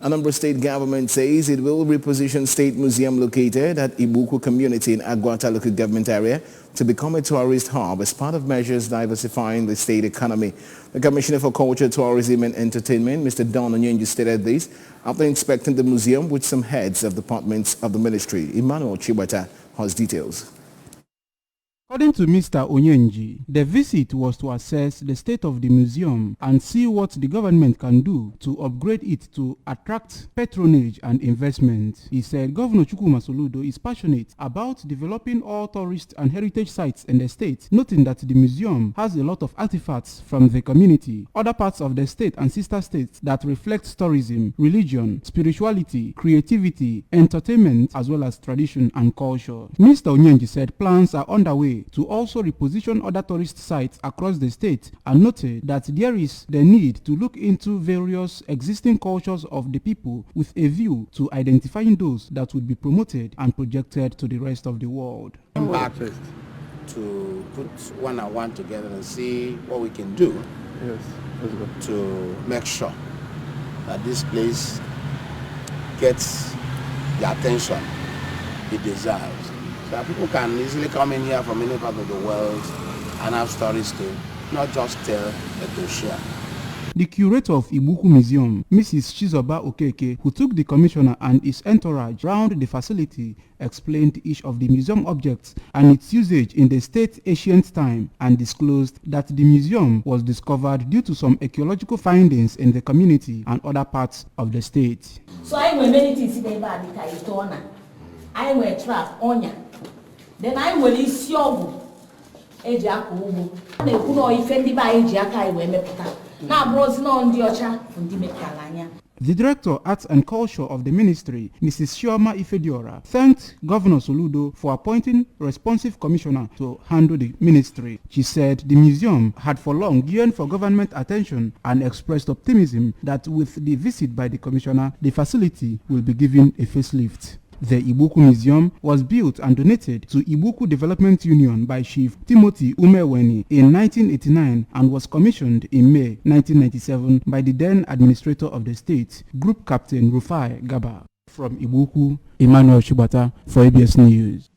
Anambra state government says it will reposition state museum located at Igboukwu community in Agwata local government area to become a tourist hub as part of measures diversifying the state economy. The Commissioner for Culture, Tourism and Entertainment, Mr. Don Onyenji, stated this after inspecting the museum with some heads of departments of the ministry. Emmanuel Chibata has details. According to Mr. Onyenji, the visit was to assess the state of the museum and see what the government can do to upgrade it to attract patronage and investment. He said Governor Chukwuma Soludo is passionate about developing all tourist and heritage sites in the state, noting that the museum has a lot of artifacts from the community, other parts of the state and sister states that reflect tourism, religion, spirituality, creativity, entertainment, as well as tradition and culture. Mr. Onyenji said plans are underway to also reposition other tourist sites across the state and noted that there is the need to look into various existing cultures of the people with a view to identifying those that would be promoted and projected to the rest of the world. I'm back to put one and one together and see what we can do to make sure that this place gets the attention it deserves. So that people can easily come in here from any part of the world and have stories to not just tell, but to share. The curator of Igboukwu Museum, Mrs. Chizoba Okeke, who took the commissioner and his entourage round the facility, explained each of the museum objects and its usage in the state's ancient time and disclosed that the museum was discovered due to some archaeological findings in the community and other parts of the state. So I will many things in the I will trap onya. Then I will issue Ejaku Ubu. And a good offended by Ejaka Wemepta. Now, bros no on the Ocha from the Metalania. The Director, Arts and Culture of the Ministry, Mrs. Shioma Ifediora, thanked Governor Soludo for appointing a responsive commissioner to handle the ministry. She said the museum had for long yearned for government attention and expressed optimism that with the visit by the commissioner, the facility will be given a facelift. The Igboukwu Museum was built and donated to Igboukwu Development Union by Chief Timothy Umeweni in 1989 and was commissioned in May 1997 by the then Administrator of the State, Group Captain Rufai Gaba. From Igboukwu, Emmanuel Chibata for ABS News.